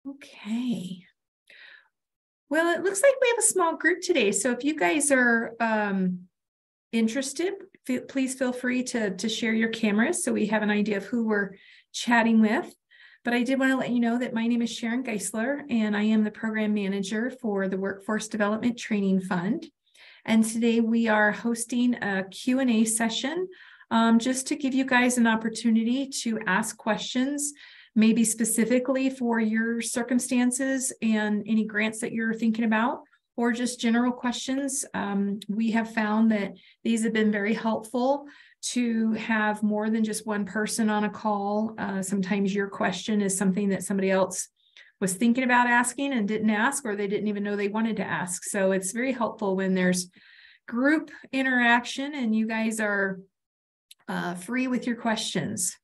Okay. Well, it looks like we have a small group today. So if you guys are interested, please feel free to share your cameras so we have an idea of who we're chatting with. But I did want to let you know that my name is Sharon Geisler, and I am the program manager for the Workforce Development Training Fund. And today we are hosting a Q&A session just to give you guys an opportunity to ask questions, maybe specifically for your circumstances and any grants that you're thinking about, or just general questions. We have found that these have been very helpful to have more than just one person on a call. Sometimes your question is something that somebody else was thinking about asking and didn't ask, or they didn't even know they wanted to ask. So it's very helpful when there's group interaction and you guys are free with your questions.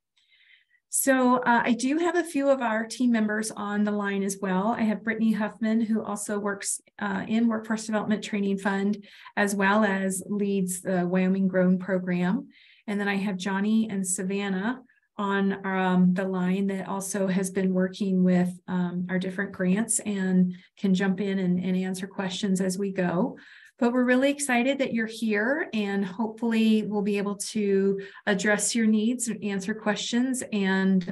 So I do have a few of our team members on the line as well. I have Brittany Huffman, who also works in Workforce Development Training Fund, as well as leads the Wyoming Grown program. And then I have Johnny and Savannah on the line that also has been working with our different grants and can jump in and answer questions as we go. But we're really excited that you're here, and hopefully we'll be able to address your needs, answer questions, and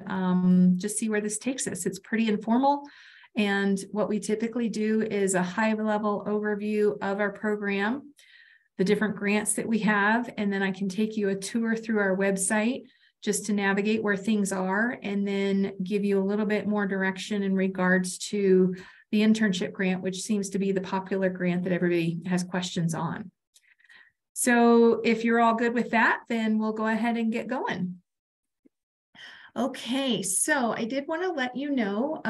just see where this takes us. It's pretty informal, and what we typically do is a high-level overview of our program, the different grants that we have, and then I can take you a tour through our website just to navigate where things are, and then give you a little bit more direction in regards to the internship grant, which seems to be the popular grant that everybody has questions on. So if you're all good with that, then we'll go ahead and get going. Okay, so I did want to let you know,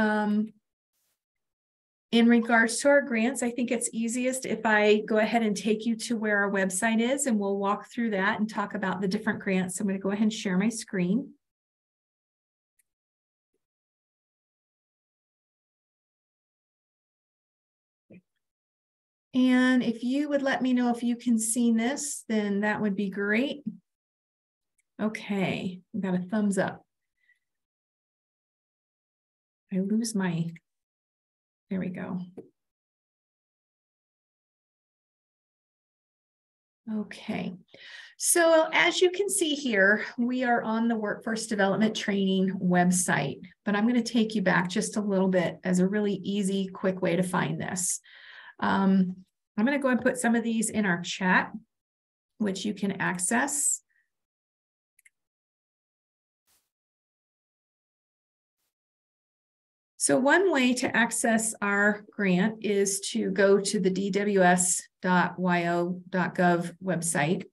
in regards to our grants, I think it's easiest if I go ahead and take you to where our website is, and we'll walk through that and talk about the different grants. So I'm going to go ahead and share my screen. And if you would let me know if you can see this, then that would be great. Okay, we got a thumbs up. I lose my, there we go. Okay, so as you can see here, we are on the Workforce Development Training website, but I'm going to take you back just a little bit as a really easy, quick way to find this. I'm going to go and put some of these in our chat, which you can access. So one way to access our grant is to go to the dws.wyo.gov website.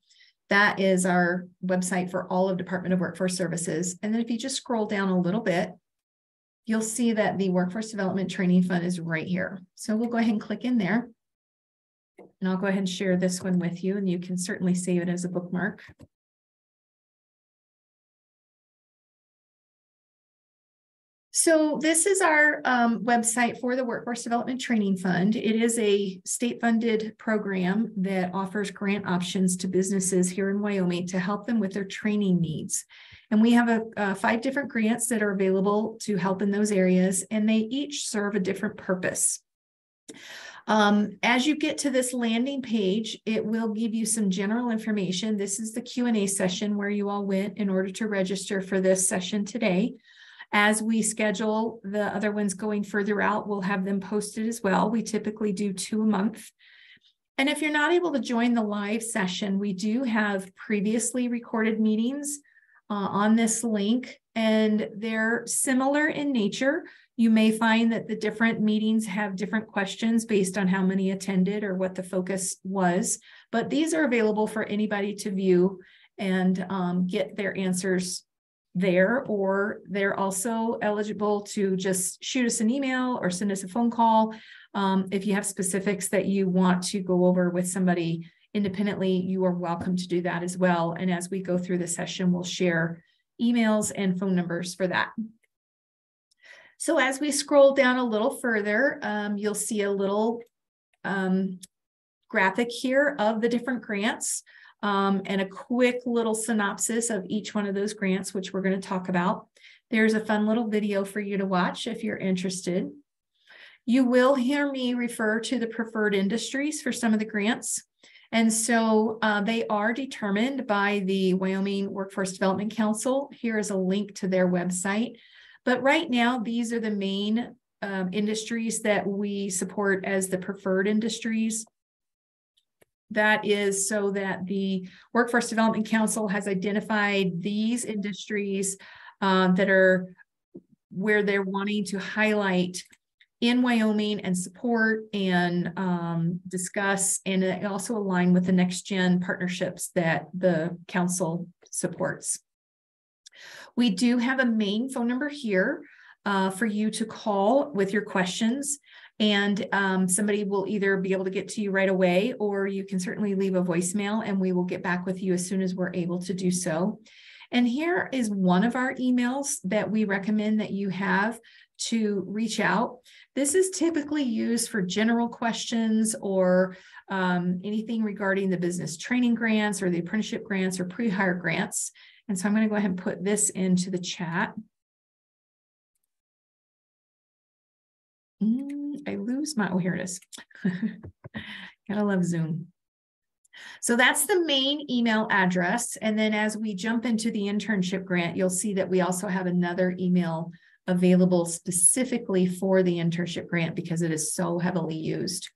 That is our website for all of Department of Workforce Services. And then if you just scroll down a little bit, you'll see that the Workforce Development Training Fund is right here. So we'll go ahead and click in there. And I'll go ahead and share this one with you, and you can certainly save it as a bookmark. So this is our website for the Workforce Development Training Fund. It is a state-funded program that offers grant options to businesses here in Wyoming to help them with their training needs. And we have 5 different grants that are available to help in those areas, and they each serve a different purpose. As you get to this landing page, it will give you some general information. This is the Q&A session where you all went in order to register for this session today. As we schedule the other ones going further out, we'll have them posted as well. We typically do 2 a month. And if you're not able to join the live session, we do have previously recorded meetings on this link, and they're similar in nature. You may find that the different meetings have different questions based on how many attended or what the focus was, but these are available for anybody to view and get their answers there, or they're also eligible to just shoot us an email or send us a phone call. If you have specifics that you want to go over with somebody independently, you are welcome to do that as well. And as we go through the session, we'll share emails and phone numbers for that. So as we scroll down a little further, you'll see a little graphic here of the different grants. And a quick little synopsis of each one of those grants, which we're going to talk about. There's a fun little video for you to watch if you're interested. You will hear me refer to the preferred industries for some of the grants. And so they are determined by the Wyoming Workforce Development Council. Here is a link to their website. But right now, these are the main industries that we support as the preferred industries. That is so that the Workforce Development Council has identified these industries that are where they're wanting to highlight in Wyoming and support and discuss, and they also align with the next gen partnerships that the council supports. We do have a main phone number here for you to call with your questions, and somebody will either be able to get to you right away, or you can certainly leave a voicemail and we will get back with you as soon as we're able to do so. And here is one of our emails that we recommend that you have to reach out. This is typically used for general questions or anything regarding the business training grants or the apprenticeship grants or pre-hire grants. And so I'm going to go ahead and put this into the chat. I lose my, oh, here it is. Gotta love Zoom. So that's the main email address. And then as we jump into the internship grant, you'll see that we also have another email available specifically for the internship grant because it is so heavily used.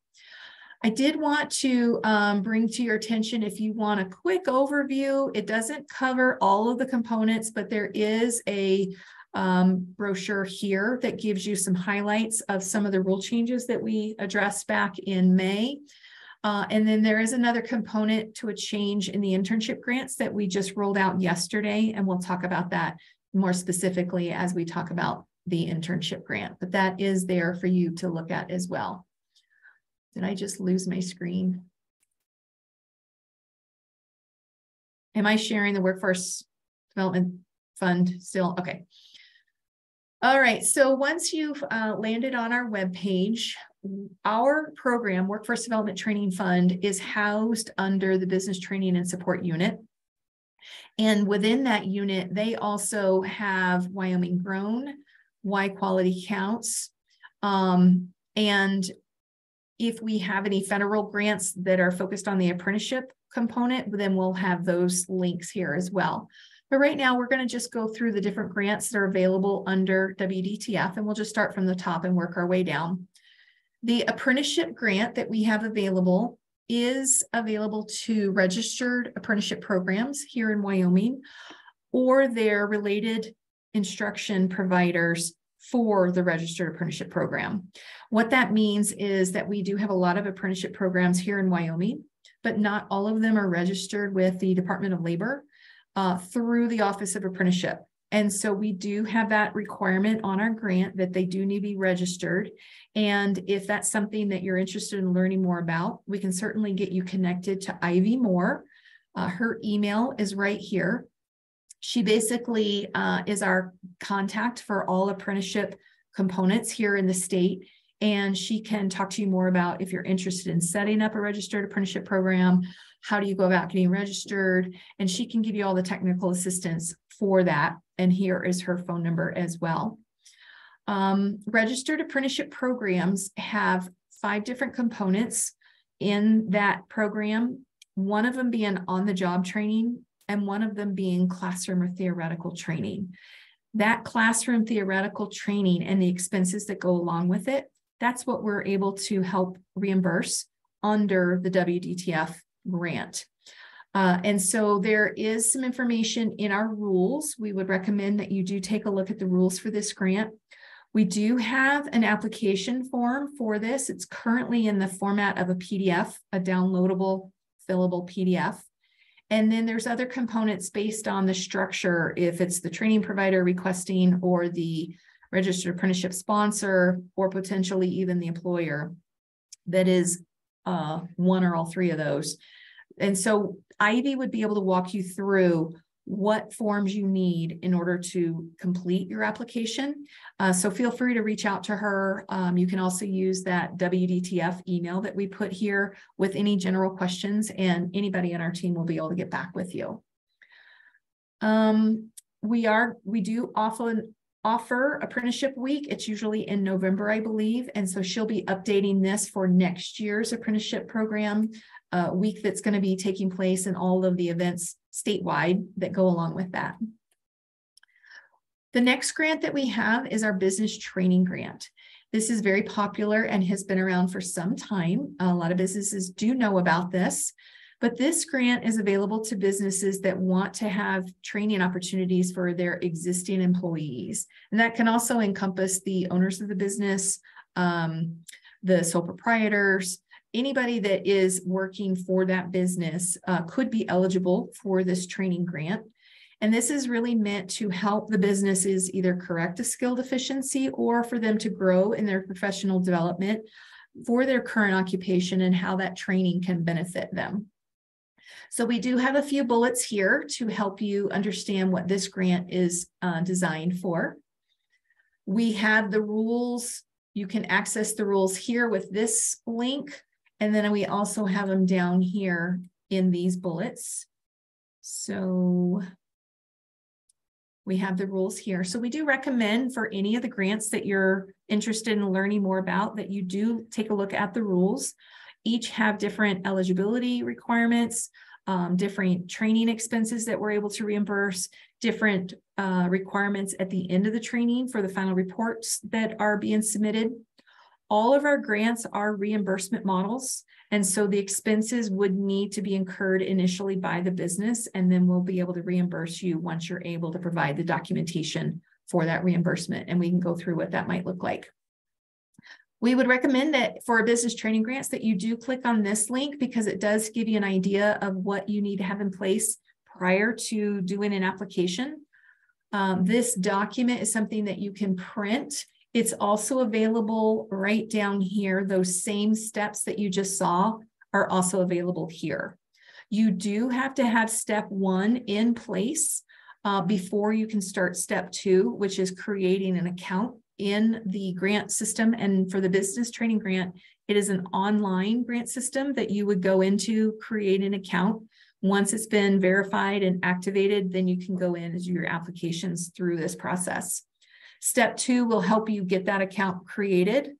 I did want to bring to your attention, if you want a quick overview, it doesn't cover all of the components, but there is a brochure here that gives you some highlights of some of the rule changes that we addressed back in May. And then there is another component to a change in the internship grants that we just rolled out yesterday, and we'll talk about that more specifically as we talk about the internship grant, but that is there for you to look at as well. Did I just lose my screen? Am I sharing the Workforce Development Fund still? Okay. All right, so once you've landed on our webpage, our program, Workforce Development Training Fund, is housed under the Business Training and Support Unit. And within that unit, they also have Wyoming Grown, Y Quality Counts. And if we have any federal grants that are focused on the apprenticeship component, then we'll have those links here as well. But right now, we're going to just go through the different grants that are available under Wdtf, and we'll just start from the top and work our way down. The apprenticeship grant that we have available is available to registered apprenticeship programs here in Wyoming or their related instruction providers for the registered apprenticeship program. What that means is that we do have a lot of apprenticeship programs here in Wyoming, but not all of them are registered with the Department of Labor through the Office of Apprenticeship. And so we do have that requirement on our grant that they do need to be registered. And if that's something that you're interested in learning more about, we can certainly get you connected to Ivy Moore. Her email is right here. She basically is our contact for all apprenticeship components here in the state. And she can talk to you more about if you're interested in setting up a registered apprenticeship program, how do you go about getting registered, and she can give you all the technical assistance for that. And here is her phone number as well. Registered apprenticeship programs have 5 different components in that program, one of them being on-the-job training and one of them being classroom or theoretical training. That classroom theoretical training and the expenses that go along with it, that's what we're able to help reimburse under the Wdtf grant. And so there is some information in our rules. We would recommend that you do take a look at the rules for this grant. We do have an application form for this. It's currently in the format of a PDF, a downloadable, fillable PDF. And then there's other components based on the structure, if it's the training provider requesting or the registered apprenticeship sponsor or potentially even the employer that is one or all 3 of those. And so Ivy would be able to walk you through what forms you need in order to complete your application. So feel free to reach out to her. You can also use that Wdtf email that we put here with any general questions, and anybody on our team will be able to get back with you. We do often offer apprenticeship week. It's usually in November, I believe. And so she'll be updating this for next year's apprenticeship program week that's going to be taking place and all of the events statewide that go along with that. The next grant that we have is our business training grant. This is very popular and has been around for some time. A lot of businesses do know about this, but this grant is available to businesses that want to have training opportunities for their existing employees. And that can also encompass the owners of the business, the sole proprietors, anybody that is working for that business could be eligible for this training grant. And this is really meant to help the businesses either correct a skill deficiency or for them to grow in their professional development for their current occupation and how that training can benefit them. So we do have a few bullets here to help you understand what this grant is designed for. We have the rules. You can access the rules here with this link. And then we also have them down here in these bullets. So we have the rules here. So we do recommend for any of the grants that you're interested in learning more about that you do take a look at the rules. Each have different eligibility requirements, different training expenses that we're able to reimburse, different requirements at the end of the training for the final reports that are being submitted. All of our grants are reimbursement models, and so the expenses would need to be incurred initially by the business, and then we'll be able to reimburse you once you're able to provide the documentation for that reimbursement, and we can go through what that might look like. We would recommend that for business training grants that you do click on this link because it does give you an idea of what you need to have in place prior to doing an application. This document is something that you can print. It's also available right down here. Those same steps that you just saw are also available here. You do have to have step 1 in place before you can start step 2, which is creating an account in the grant system. And for the business training grant, it is an online grant system that you would go into, create an account. Once it's been verified and activated, then you can go in and do your applications through this process. Step 2 will help you get that account created.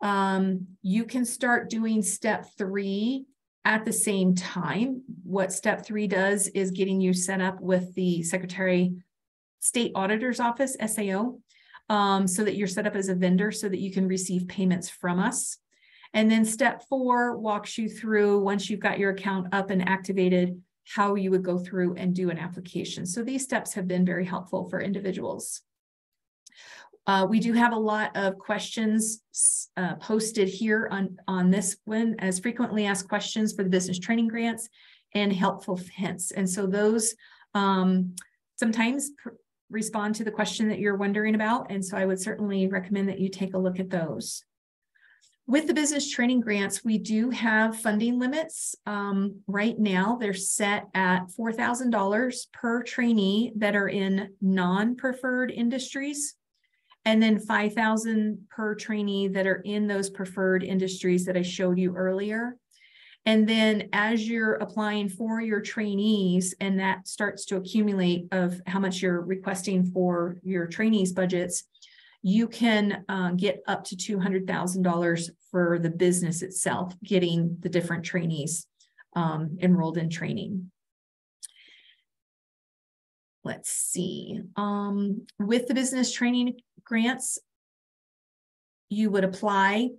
You can start doing step 3 at the same time. What step 3 does is getting you set up with the Secretary State Auditor's Office, SAO, so that you're set up as a vendor so that you can receive payments from us. And then step 4 walks you through, once you've got your account up and activated, how you would go through and do an application. So these steps have been very helpful for individuals. We do have a lot of questions posted here on this one as frequently asked questions for the business training grants and helpful hints. And so those sometimes respond to the question that you're wondering about. And so I would certainly recommend that you take a look at those. With the business training grants, we do have funding limits. Right now, they're set at $4,000 per trainee that are in non-preferred industries, and then $5,000 per trainee that are in those preferred industries that I showed you earlier. And then as you're applying for your trainees and that starts to accumulate of how much you're requesting for your trainees budgets, you can get up to $200,000 for the business itself, getting the different trainees enrolled in training. Let's see. With the business training grants, you would apply.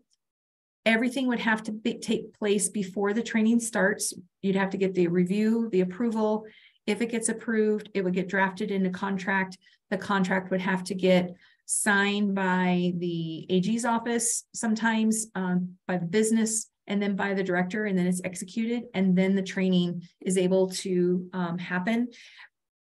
Everything would have to take place before the training starts. You'd have to get the review, the approval. If it gets approved, it would get drafted into contract. The contract would have to get signed by the AG's office, sometimes by the business, and then by the director, and then it's executed, and then the training is able to happen.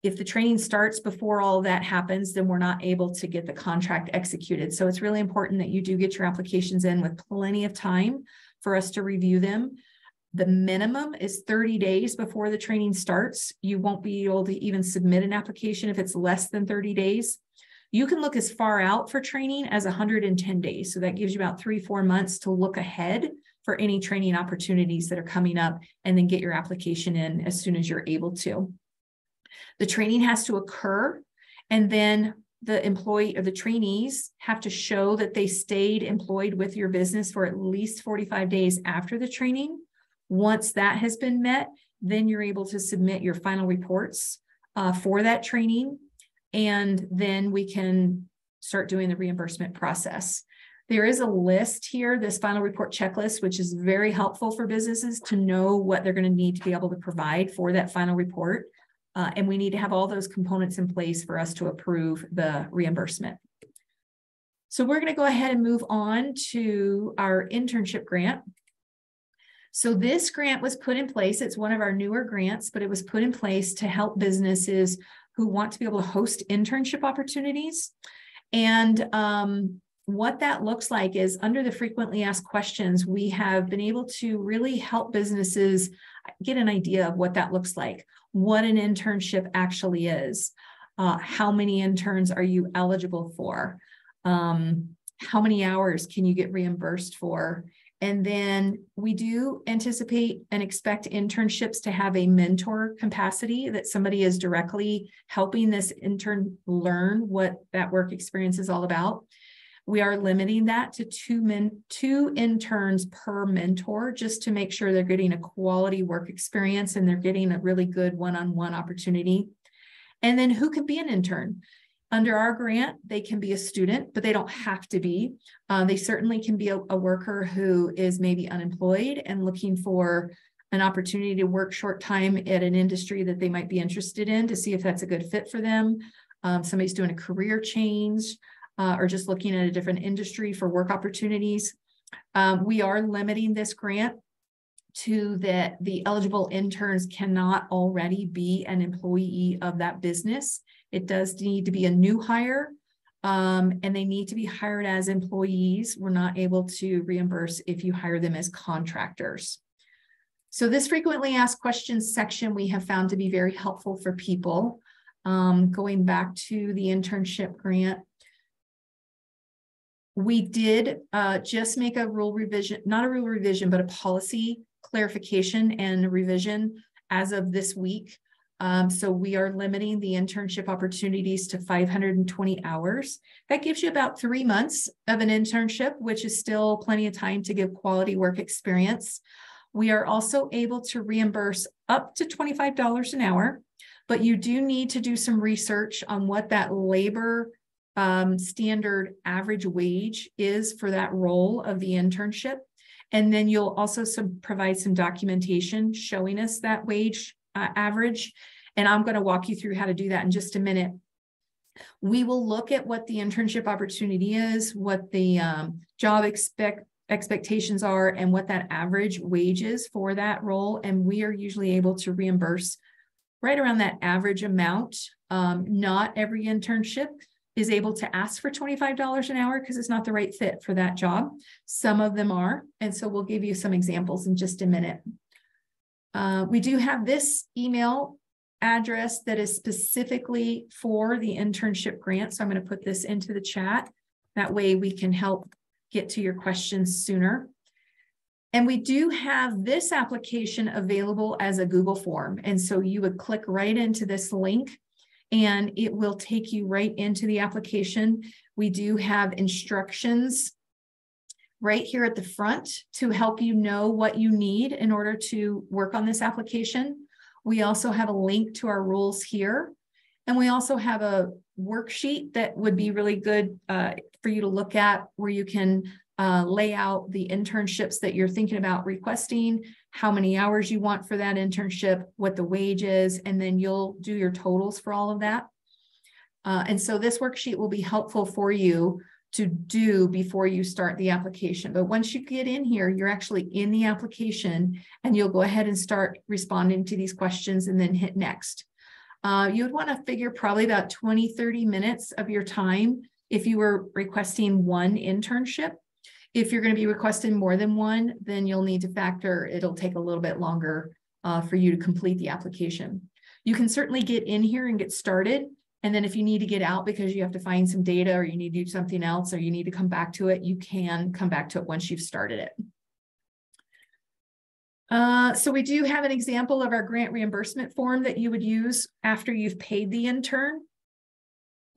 If the training starts before all that happens, then we're not able to get the contract executed. So it's really important that you do get your applications in with plenty of time for us to review them. The minimum is 30 days before the training starts. You won't be able to even submit an application if it's less than 30 days. You can look as far out for training as 110 days. So that gives you about 3-4 months to look ahead for any training opportunities that are coming up, and then get your application in as soon as you're able to. The training has to occur, and then the employee or the trainees have to show that they stayed employed with your business for at least 45 days after the training. Once that has been met, then you're able to submit your final reports for that training. And then we can start doing the reimbursement process. There is a list here, this final report checklist, which is very helpful for businesses to know what they're going to need to be able to provide for that final report. And we need to have all those components in place for us to approve the reimbursement. So we're going to go ahead and move on to our internship grant. So this grant was put in place. It's one of our newer grants, but it was put in place to help businesses who want to be able to host internship opportunities. And what that looks like is under the frequently asked questions, we have been able to really help businesses get an idea of what that looks like, what an internship actually is, how many interns are you eligible for, how many hours can you get reimbursed for. And then we do anticipate and expect internships to have a mentor capacity, that somebody is directly helping this intern learn what that work experience is all about. We are limiting that to two interns per mentor, just to make sure they're getting a quality work experience and they're getting a really good one-on-one opportunity. And then who can be an intern? Under our grant, they can be a student, but they don't have to be. They certainly can be a worker who is maybe unemployed and looking for an opportunity to work short time at an industry that they might be interested in to see if that's a good fit for them. Somebody's doing a career change or just looking at a different industry for work opportunities. We are limiting this grant to that the eligible interns cannot already be an employee of that business. It does need to be a new hire, and they need to be hired as employees. We're not able to reimburse if you hire them as contractors. So this frequently asked questions section we have found to be very helpful for people. Going back to the internship grant, we did just make a rule revision, not a rule revision, but a policy clarification and revision as of this week. So we are limiting the internship opportunities to 520 hours. That gives you about 3 months of an internship, which is still plenty of time to give quality work experience. We are also able to reimburse up to $25 an hour, but you do need to do some research on what that labor standard average wage is for that role of the internship. And then you'll also provide some documentation showing us that wage average. And I'm going to walk you through how to do that in just a minute. We will look at what the internship opportunity is, what the job expectations are, and what that average wage is for that role. And we are usually able to reimburse right around that average amount. Not every internship is able to ask for $25 an hour because it's not the right fit for that job. Some of them are, and so we'll give you some examples in just a minute. We do have this email address that is specifically for the internship grant, so I'm going to put this into the chat. That way we can help get to your questions sooner. And we do have this application available as a Google form, and so you would click right into this link and it will take you right into the application. We do have instructions right here at the front to help you know what you need in order to work on this application. We also have a link to our rules here. And we also have a worksheet that would be really good for you to look at, where you can lay out the internships that you're thinking about requesting, how many hours you want for that internship, what the wage is, and then you'll do your totals for all of that. And so this worksheet will be helpful for you to do before you start the application. But once you get in here, you're actually in the application and you'll go ahead and start responding to these questions and then hit next. You would want to figure probably about 20-30 minutes of your time if you were requesting one internship. If you're going to be requesting more than one, then you'll need to factor, it'll take a little bit longer for you to complete the application. You can certainly get in here and get started. And then if you need to get out because you have to find some data or you need to do something else or you need to come back to it, you can come back to it once you've started it. So we do have an example of our grant reimbursement form that you would use after you've paid the intern.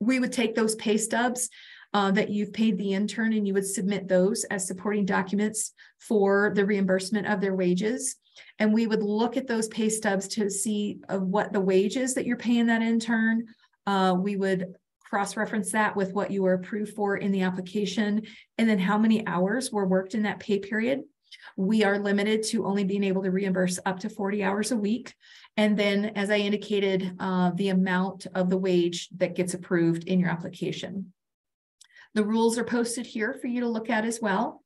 we would take those pay stubs that you've paid the intern, and you would submit those as supporting documents for the reimbursement of their wages. And we would look at those pay stubs to see what the wages that you're paying that intern. We would cross-reference that with what you were approved for in the application, and then how many hours were worked in that pay period. We are limited to only being able to reimburse up to 40 hours a week. And then, as I indicated, the amount of the wage that gets approved in your application. The rules are posted here for you to look at as well.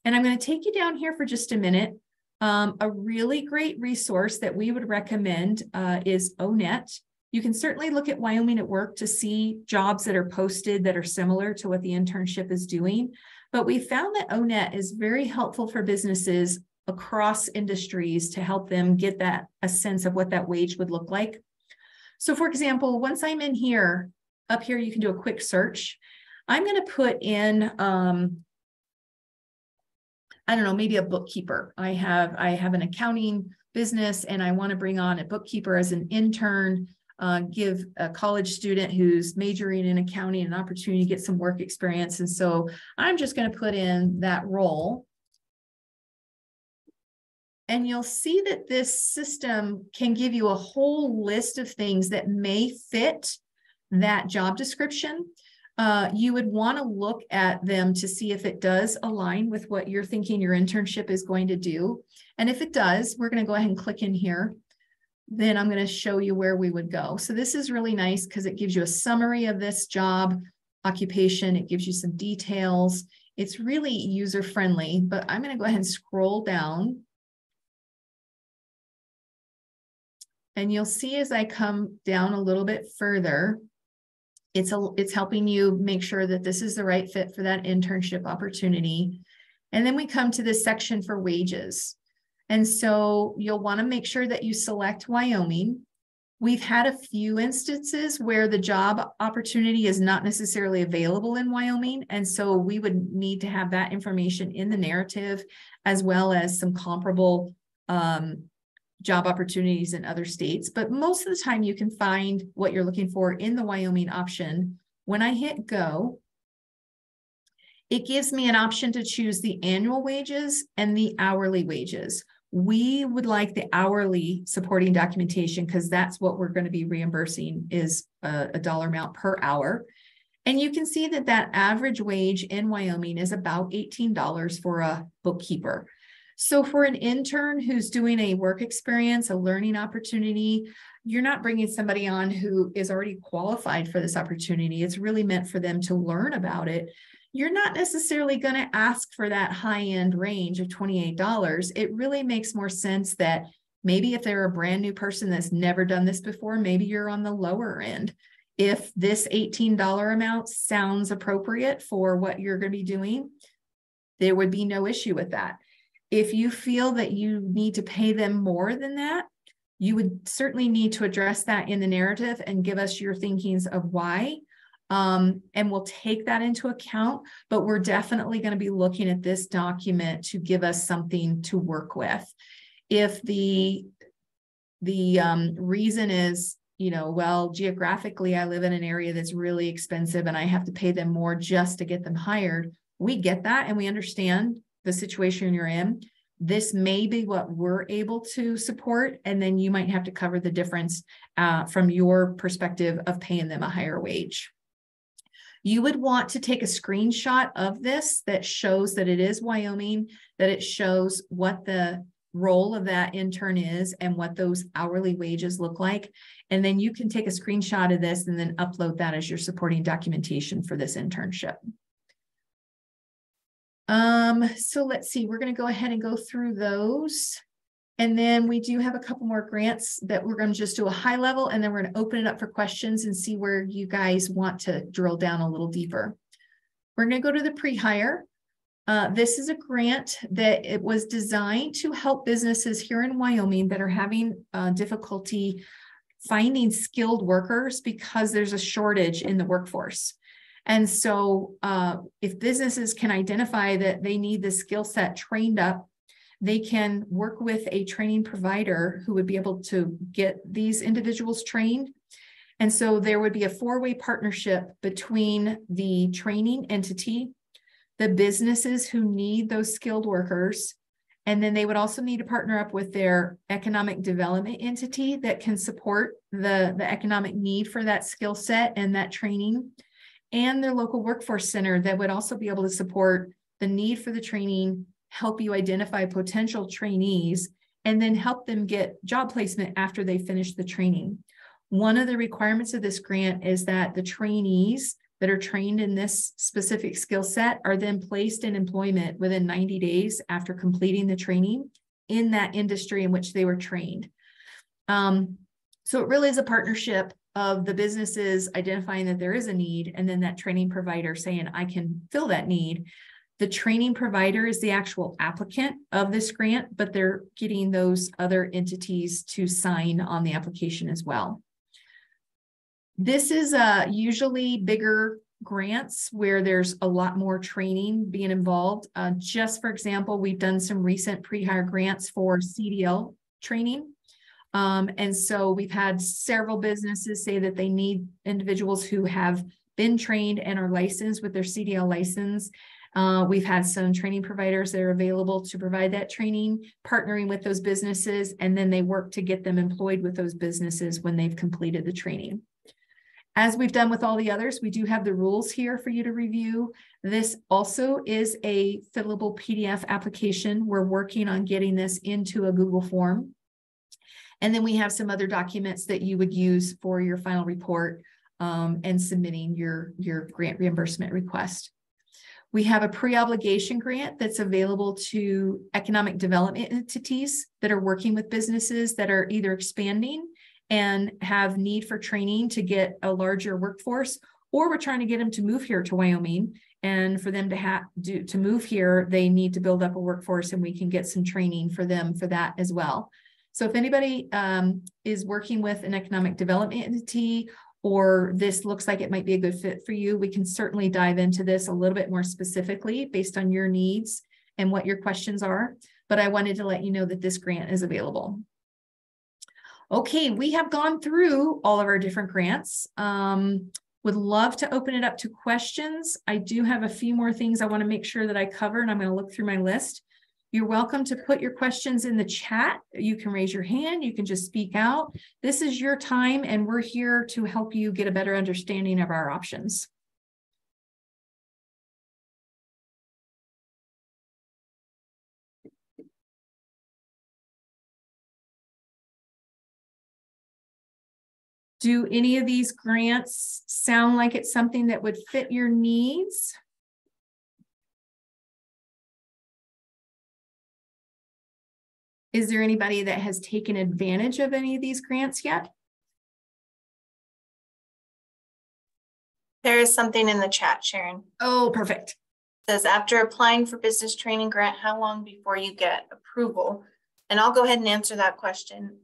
And I'm going to take you down here for just a minute. A really great resource that we would recommend is Wdtf. You can certainly look at Wyoming at Work to see jobs that are posted that are similar to what the internship is doing. But we found that Wdtf is very helpful for businesses across industries to help them get a sense of what that wage would look like. So for example, once I'm in here, up here, you can do a quick search. I'm going to put in, I don't know, maybe a bookkeeper. I have an accounting business and I want to bring on a bookkeeper as an intern, give a college student who's majoring in accounting an opportunity to get some work experience. And so I'm just going to put in that role. And you'll see that this system can give you a whole list of things that may fit that job description. You would want to look at them to see if it does align with what you're thinking your internship is going to do. And if it does, we're going to go ahead and click in here. Then I'm going to show you where we would go. So this is really nice because it gives you a summary of this job occupation. It gives you some details. It's really user-friendly, but I'm going to go ahead and scroll down. And you'll see as I come down a little bit further, it's helping you make sure that this is the right fit for that internship opportunity. And then we come to this section for wages. And so you'll want to make sure that you select Wyoming. We've had a few instances where the job opportunity is not necessarily available in Wyoming. And so we would need to have that information in the narrative, as well as some comparable job opportunities in other states. But most of the time you can find what you're looking for in the Wyoming option. When I hit go, it gives me an option to choose the annual wages and the hourly wages. We would like the hourly supporting documentation because that's what we're going to be reimbursing, is a dollar amount per hour. And you can see that average wage in Wyoming is about $18 for a bookkeeper. So for an intern who's doing a work experience, a learning opportunity, you're not bringing somebody on who is already qualified for this opportunity. It's really meant for them to learn about it. You're not necessarily going to ask for that high-end range of $28. It really makes more sense that maybe if they're a brand new person that's never done this before, maybe you're on the lower end. If this $18 amount sounds appropriate for what you're going to be doing, there would be no issue with that. If you feel that you need to pay them more than that, you would certainly need to address that in the narrative and give us your thinkings of why. And we'll take that into account, but we're definitely going to be looking at this document to give us something to work with. If the reason is, well, geographically, I live in an area that's really expensive and I have to pay them more just to get them hired, we get that and we understand the situation you're in. This may be what we're able to support, and then you might have to cover the difference from your perspective of paying them a higher wage. You would want to take a screenshot of this that shows that it is Wyoming, that it shows what the role of that intern is and what those hourly wages look like. And then you can take a screenshot of this and then upload that as your supporting documentation for this internship. So let's see, we're going to go ahead and go through those. And then we do have a couple more grants that we're going to just do a high level, and then we're going to open it up for questions and see where you guys want to drill down a little deeper. We're going to go to the pre-hire. This is a grant that it was designed to help businesses here in Wyoming that are having difficulty finding skilled workers because there's a shortage in the workforce. And so if businesses can identify that they need the skill set trained up, they can work with a training provider who would be able to get these individuals trained. And so there would be a four-way partnership between the training entity, the businesses who need those skilled workers, and then they would also need to partner up with their economic development entity that can support the economic need for that skill set and that training, and their local workforce center that would also be able to support the need for the training, help you identify potential trainees, and then help them get job placement after they finish the training. One of the requirements of this grant is that the trainees that are trained in this specific skill set are then placed in employment within 90 days after completing the training in that industry in which they were trained. So it really is a partnership of the businesses identifying that there is a need, and then that training provider saying, I can fill that need. The training provider is the actual applicant of this grant, but they're getting those other entities to sign on the application as well. This is usually bigger grants where there's a lot more training being involved. Just for example, we've done some recent pre-hire grants for CDL training. And so we've had several businesses say that they need individuals who have been trained and are licensed with their CDL license. We've had some training providers that are available to provide that training, partnering with those businesses, and then they work to get them employed with those businesses when they've completed the training. As we've done with all the others, we do have the rules here for you to review. This also is a fillable PDF application. We're working on getting this into a Google form. And then we have some other documents that you would use for your final report and submitting your grant reimbursement request. We have a pre-obligation grant that's available to economic development entities that are working with businesses that are either expanding and have need for training to get a larger workforce, or we're trying to get them to move here to Wyoming. And for them to move here, they need to build up a workforce, and we can get some training for them for that as well. So if anybody is working with an economic development entity, or this looks like it might be a good fit for you, we can certainly dive into this a little bit more specifically based on your needs and what your questions are. But I wanted to let you know that this grant is available. Okay, we have gone through all of our different grants. Would love to open it up to questions. I do have a few more things I want to make sure that I cover, and I'm going to look through my list. You're welcome to put your questions in the chat. You can raise your hand. You can just speak out. This is your time, and we're here to help you get a better understanding of our options. Do any of these grants sound like it's something that would fit your needs? Is there anybody that has taken advantage of any of these grants yet? There is something in the chat, Sharon. Oh, perfect. It says, after applying for business training grant, how long before you get approval? And I'll go ahead and answer that question.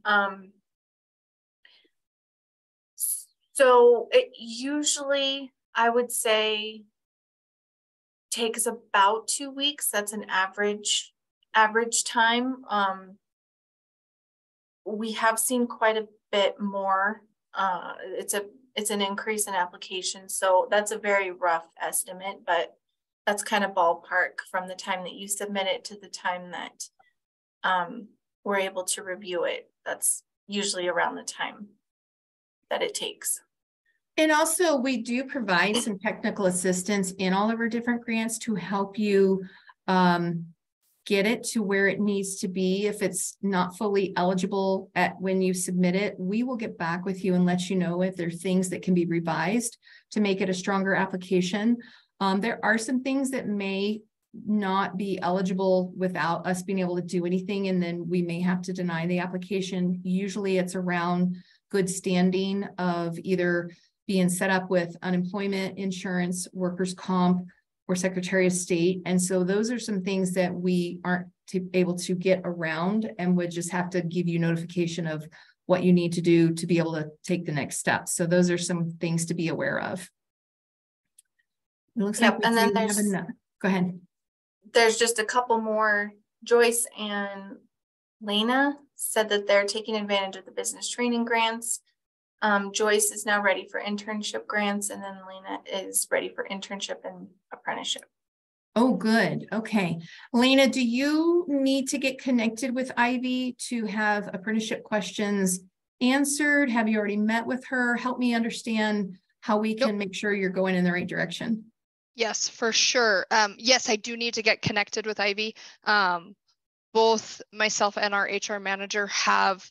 So it usually, I would say, takes about 2 weeks. That's an average time. We have seen quite a bit more. It's an increase in applications, so that's a very rough estimate, but that's kind of ballpark from the time that you submit it to the time that we're able to review it. That's usually around the time that it takes. And also, we do provide some technical assistance in all of our different grants to help you get it to where it needs to be. If it's not fully eligible when you submit it, we will get back with you and let you know if there are things that can be revised to make it a stronger application. There are some things that may not be eligible without us being able to do anything, and then we may have to deny the application. Usually it's around good standing of either being set up with unemployment insurance, workers' comp, or Secretary of State. And so those are some things that we aren't able to get around, and would just have to give you notification of what you need to do to be able to take the next steps. So those are some things to be aware of. It looks like and then there's, go ahead. There's just a couple more. Joyce and Lena said that they're taking advantage of the business training grants. Joyce is now ready for internship grants, and then Lena is ready for internship and apprenticeship. Oh, good. Okay. Lena, do you need to get connected with Ivy to have apprenticeship questions answered? Have you already met with her? Help me understand how we can make sure you're going in the right direction. Yes, for sure. Yes, I do need to get connected with Ivy. Both myself and our HR manager have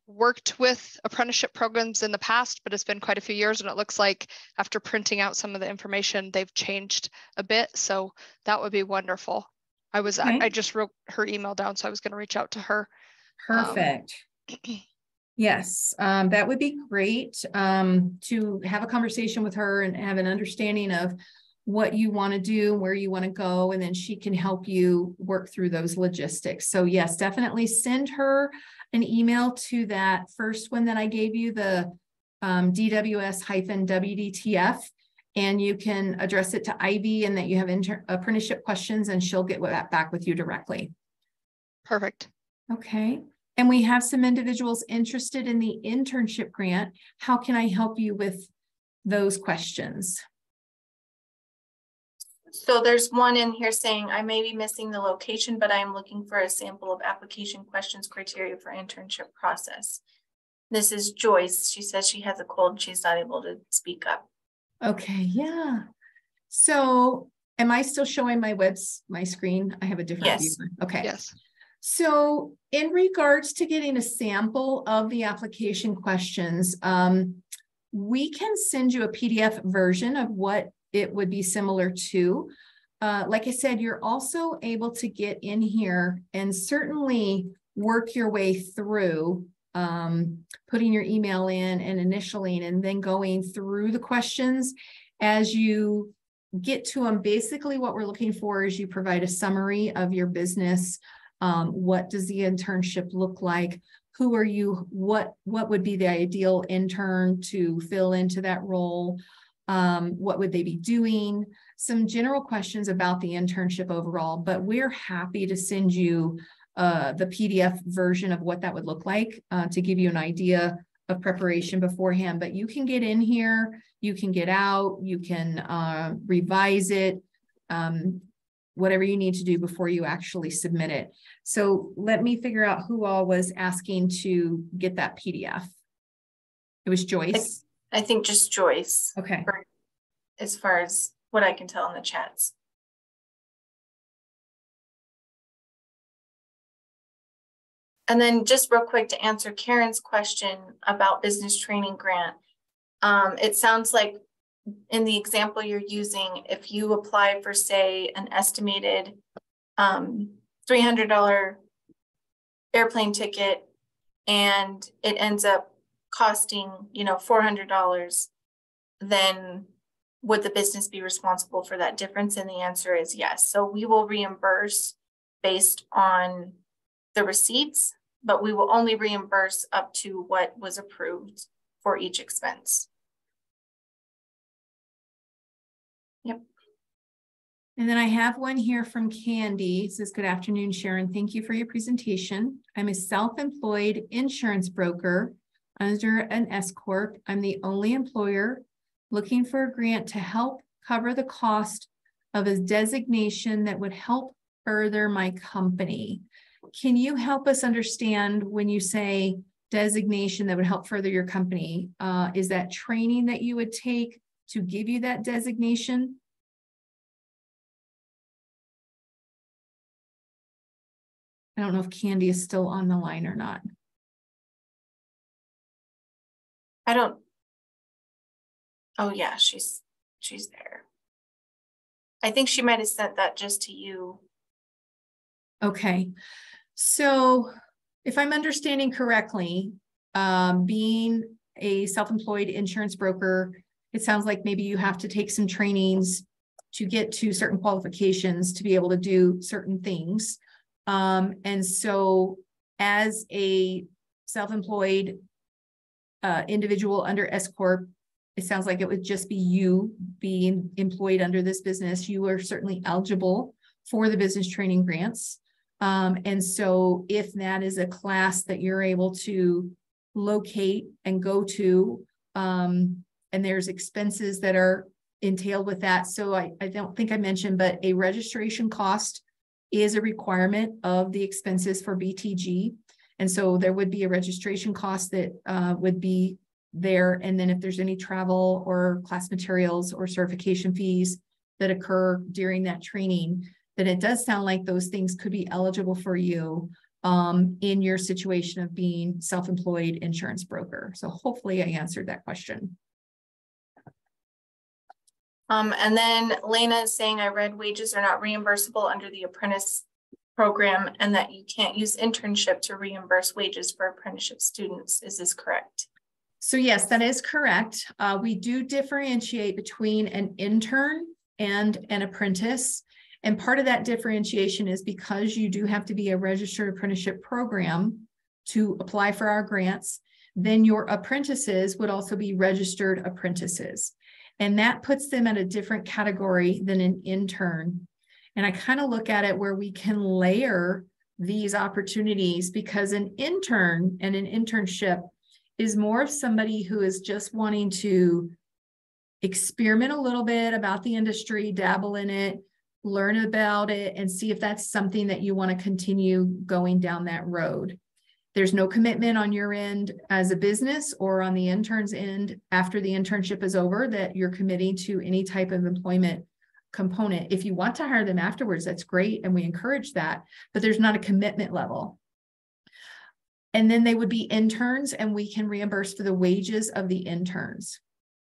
worked with apprenticeship programs in the past, but it's been quite a few years, and it looks like after printing out some of the information, they've changed a bit. So that would be wonderful. I just wrote her email down, so I was going to reach out to her. Perfect. Yes, that would be great to have a conversation with her and have an understanding of what you want to do, where you want to go, and then she can help you work through those logistics. So yes, definitely send her an email to that first one that I gave you, the DWS-WDTF, and you can address it to Ivy and that you have apprenticeship questions, and she'll get that back with you directly. Perfect. Okay. And we have some individuals interested in the internship grant. How can I help you with those questions? So there's one in here saying, I may be missing the location, but I am looking for a sample of application questions criteria for internship process. This is Joyce. She says she has a cold. She's not able to speak up. Okay, yeah. So am I still showing my screen? I have a different view. Okay. Yes. So in regards to getting a sample of the application questions, we can send you a PDF version of what it would be similar to. Like I said, you're also able to get in here and certainly work your way through putting your email in and initialing and then going through the questions as you get to them. Basically, what we're looking for is you provide a summary of your business. What does the internship look like? Who are you? What would be the ideal intern to fill into that role? What would they be doing? Some general questions about the internship overall, but we're happy to send you the PDF version of what that would look like to give you an idea of preparation beforehand. But you can get in here, you can get out, you can revise it, whatever you need to do before you actually submit it. So let me figure out who all was asking to get that PDF. It was Joyce. I think just Joyce. Okay. As far as what I can tell in the chats. And then just real quick to answer Karen's question about business training grant. It sounds like in the example you're using, if you apply for, say, an estimated $300 airplane ticket and it ends up costing, $400, then would the business be responsible for that difference? And the answer is yes. So we will reimburse based on the receipts, but we will only reimburse up to what was approved for each expense. Yep. And then I have one here from Candy. It says, good afternoon, Sharon. Thank you for your presentation. I'm a self-employed insurance broker under an S Corp. I'm the only employer looking for a grant to help cover the cost of a designation that would help further my company. Can you help us understand when you say designation that would help further your company? Is that training that you would take to give you that designation? I don't know if Candy is still on the line or not. Oh yeah, she's there. I think she might have sent that just to you. Okay. So if I'm understanding correctly, being a self-employed insurance broker, it sounds like maybe you have to take some trainings to get to certain qualifications to be able to do certain things. And so as a self-employed individual under S Corp, it sounds like it would just be you being employed under this business. You are certainly eligible for the business training grants. And so if that is a class that you're able to locate and go to. And there's expenses that are entailed with that. So I don't think I mentioned, but a registration cost is a requirement of the expenses for BTG. And so there would be a registration cost that would be there. And then if there's any travel or class materials or certification fees that occur during that training, then it does sound like those things could be eligible for you in your situation of being self-employed insurance broker. So hopefully I answered that question. And then Lena is saying, I read wages are not reimbursable under the apprentice program and that you can't use internship to reimburse wages for apprenticeship students. Is this correct? So yes, that is correct. We do differentiate between an intern and an apprentice. And part of that differentiation is because you do have to be a registered apprenticeship program to apply for our grants, then your apprentices would also be registered apprentices. And that puts them at a different category than an intern. And I kind of look at it where we can layer these opportunities, because an intern and an internship is more of somebody who is just wanting to experiment a little bit about the industry, dabble in it, learn about it, and see if that's something that you want to continue going down that road. There's no commitment on your end as a business or on the intern's end after the internship is over that you're committing to any type of employment component. If you want to hire them afterwards, that's great, and we encourage that, but there's not a commitment level. And then they would be interns, and we can reimburse for the wages of the interns.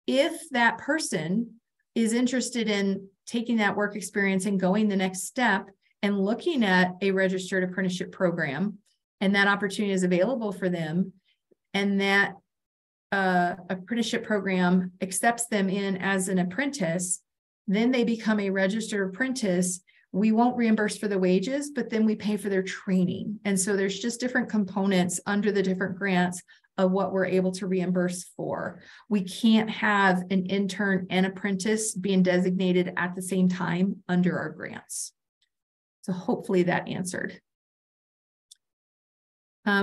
If that person is interested in taking that work experience and going the next step and looking at a registered apprenticeship program, and that opportunity is available for them, and that apprenticeship program accepts them in as an apprentice, then they become a registered apprentice. We won't reimburse for the wages, but then we pay for their training. And so there's just different components under the different grants of what we're able to reimburse for. We can't have an intern and apprentice being designated at the same time under our grants. So hopefully that answered.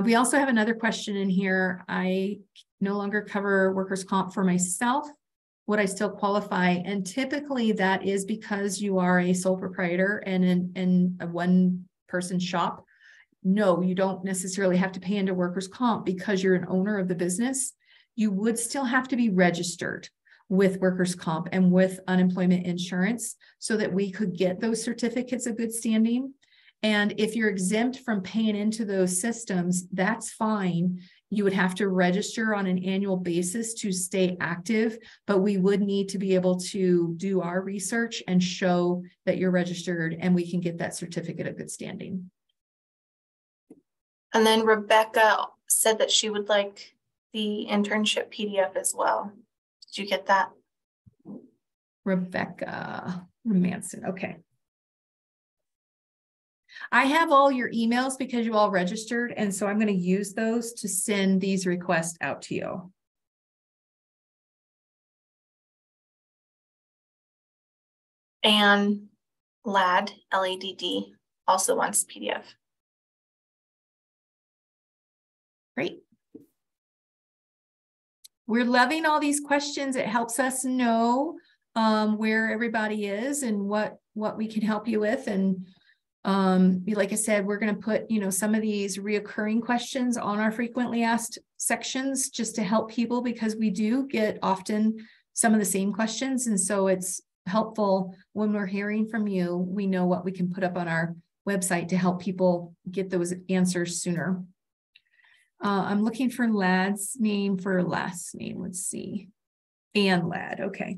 We also have another question in here. I no longer cover workers' comp for myself. Would I still qualify? And typically that is because you are a sole proprietor and in a one-person shop. No, you don't necessarily have to pay into workers' comp because you're an owner of the business. You would still have to be registered with workers' comp and with unemployment insurance so that we could get those certificates of good standing. And if you're exempt from paying into those systems, that's fine. You would have to register on an annual basis to stay active, but we would need to be able to do our research and show that you're registered, and we can get that certificate of good standing. And then Rebecca said that she would like the internship PDF as well. Did you get that? Rebecca Manson. Okay. I have all your emails because you all registered, and so I'm going to use those to send these requests out to you. And Ladd, L-A-D-D, also wants PDF. Great. We're loving all these questions. It helps us know where everybody is and what we can help you with. And like I said, we're going to put, some of these reoccurring questions on our frequently asked sections just to help people, because we do get often some of the same questions. And so it's helpful when we're hearing from you, we know what we can put up on our website to help people get those answers sooner. I'm looking for Ladd's name for last name. Let's see. Ann Ladd. Okay.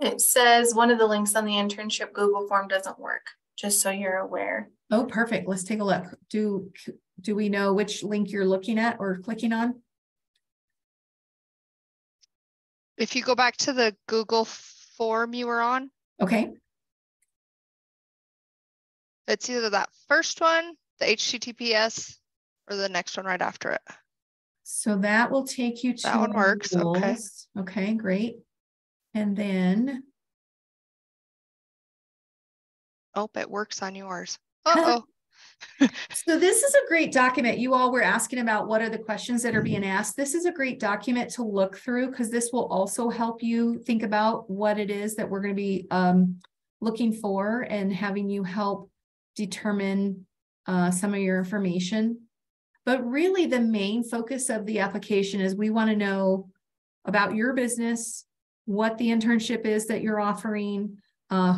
It says one of the links on the internship Google form doesn't work, just so you're aware. Oh, perfect. Let's take a look. Do we know which link you're looking at or clicking on? If you go back to the Google form you were on. Okay. It's either that first one, the HTTPS, or the next one right after it. So that will take you to that one works. Okay. Okay, great. And then. Oh, it works on yours. Uh-oh. So this is a great document. You all were asking about what are the questions that are being asked. This is a great document to look through because this will also help you think about what it is that we're going to be looking for and having you help determine some of your information. But really the main focus of the application is we want to know about your business, what the internship is that you're offering,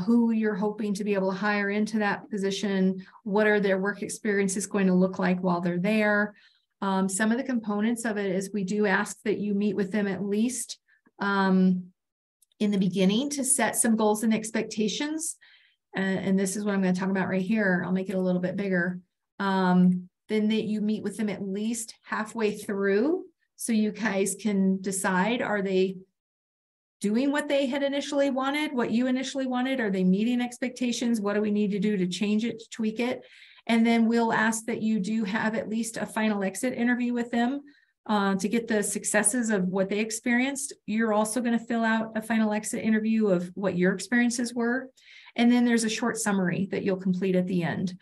who you're hoping to be able to hire into that position, what are their work experiences going to look like while they're there. Some of the components of it is we do ask that you meet with them at least in the beginning to set some goals and expectations. And this is what I'm going to talk about right here. I'll make it a little bit bigger. Then that you meet with them at least halfway through so you guys can decide, are they doing what they had initially wanted, what you initially wanted? Are they meeting expectations? What do we need to do to change it, to tweak it? And then we'll ask that you do have at least a final exit interview with them to get the successes of what they experienced. You're also going to fill out a final exit interview of what your experiences were. And then there's a short summary that you'll complete at the end,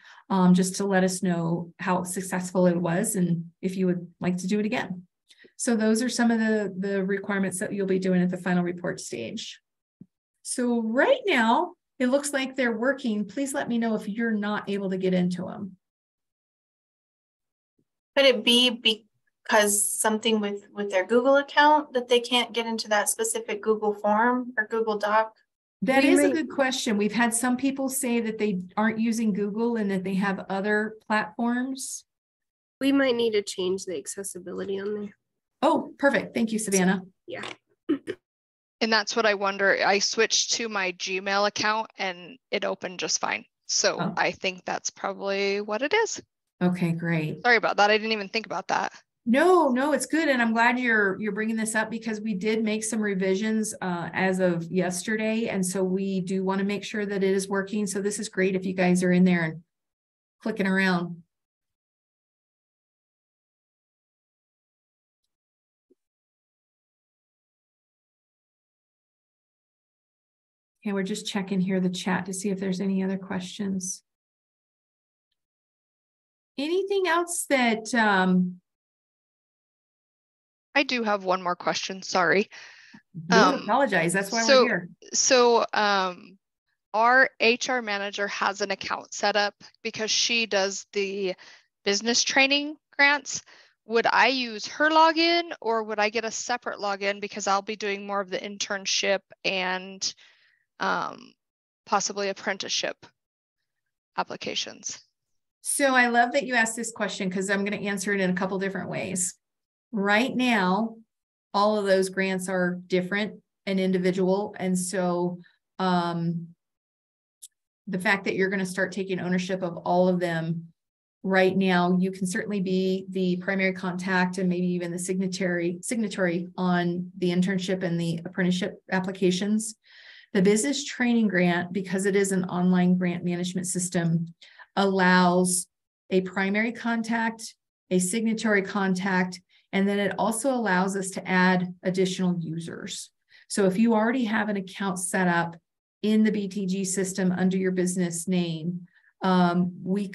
just to let us know how successful it was and if you would like to do it again. So those are some of the requirements that you'll be doing at the final report stage. So right now, it looks like they're working. Please let me know if you're not able to get into them. Could it be because something with their Google account that they can't get into that specific Google form or Google Doc? That is a good question. We've had some people say that they aren't using Google and that they have other platforms. We might need to change the accessibility on there. Oh, perfect. Thank you, Savannah. Yeah. And that's what I wonder. I switched to my Gmail account and it opened just fine. So I think that's probably what it is. Okay, great. Sorry about that. I didn't even think about that. No, it's good. And I'm glad you're bringing this up because we did make some revisions as of yesterday. And so we do want to make sure that it is working. So this is great if you guys are in there and clicking around. Okay, we're just checking here the chat to see if there's any other questions. Anything else that I do have one more question. Sorry. Don't apologize. That's why we're here. So our HR manager has an account set up because she does the business training grants. Would I use her login or would I get a separate login because I'll be doing more of the internship and possibly apprenticeship applications? So I love that you asked this question because I'm going to answer it in a couple different ways. Right now, all of those grants are different and individual. And so the fact that you're going to start taking ownership of all of them right now, you can certainly be the primary contact and maybe even the signatory on the internship and the apprenticeship applications. The business training grant, because it is an online grant management system, allows a primary contact, a signatory contact, and then it also allows us to add additional users. So if you already have an account set up in the BTG system under your business name, you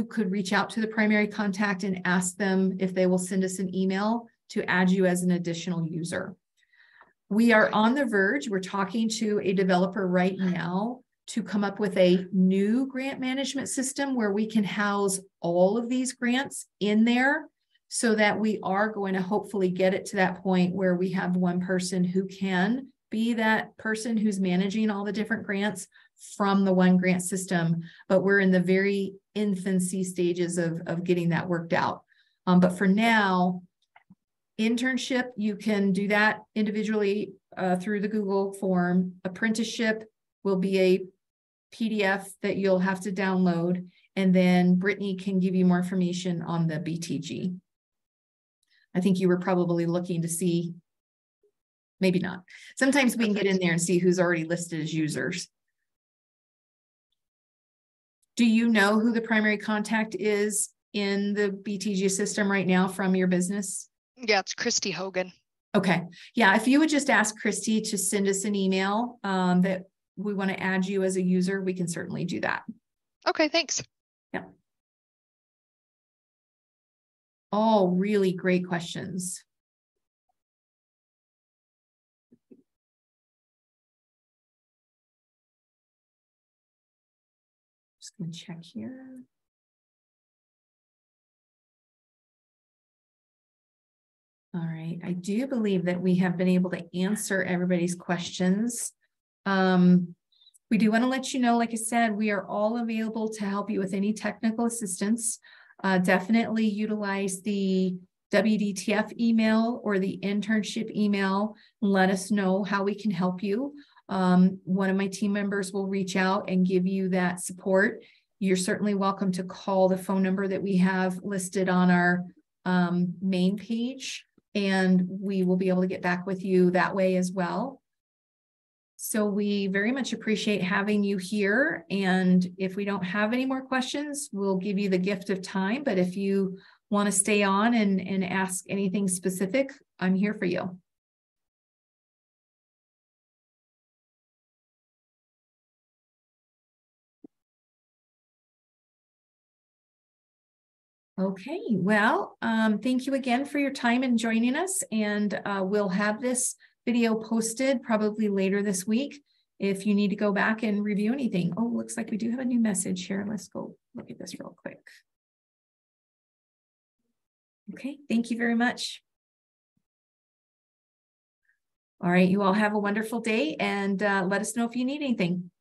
could reach out to the primary contact and ask them if they will send us an email to add you as an additional user. We are on the verge. We're talking to a developer right now to come up with a new grant management system where we can house all of these grants in there so that we are going to hopefully get it to that point where we have one person who can be that person who's managing all the different grants from the one grant system. But we're in the very infancy stages of getting that worked out. But for now, internship, you can do that individually through the Google form. Apprenticeship will be a PDF that you'll have to download. And then Brittany can give you more information on the BTG. I think you were probably looking to see, maybe not. Sometimes we can get in there and see who's already listed as users. Do you know who the primary contact is in the BTG system right now from your business? Yeah, it's Christy Hogan. Okay. Yeah, if you would just ask Christy to send us an email that we want to add you as a user, we can certainly do that. Okay, thanks. Yeah. All really great questions. Just going to check here. All right, I do believe that we have been able to answer everybody's questions. We do want to let you know, like I said, we are all available to help you with any technical assistance. Definitely utilize the Wdtf email or the internship email and let us know how we can help you. One of my team members will reach out and give you that support. You're certainly welcome to call the phone number that we have listed on our main page, and we will be able to get back with you that way as well. So we very much appreciate having you here. And if we don't have any more questions, we'll give you the gift of time. But if you want to stay on and ask anything specific, I'm here for you. Okay, well, thank you again for your time and joining us. And we'll have this video posted probably later this week if you need to go back and review anything. Oh, looks like we do have a new message here. Let's go look at this real quick. Okay, thank you very much. All right, you all have a wonderful day, and let us know if you need anything.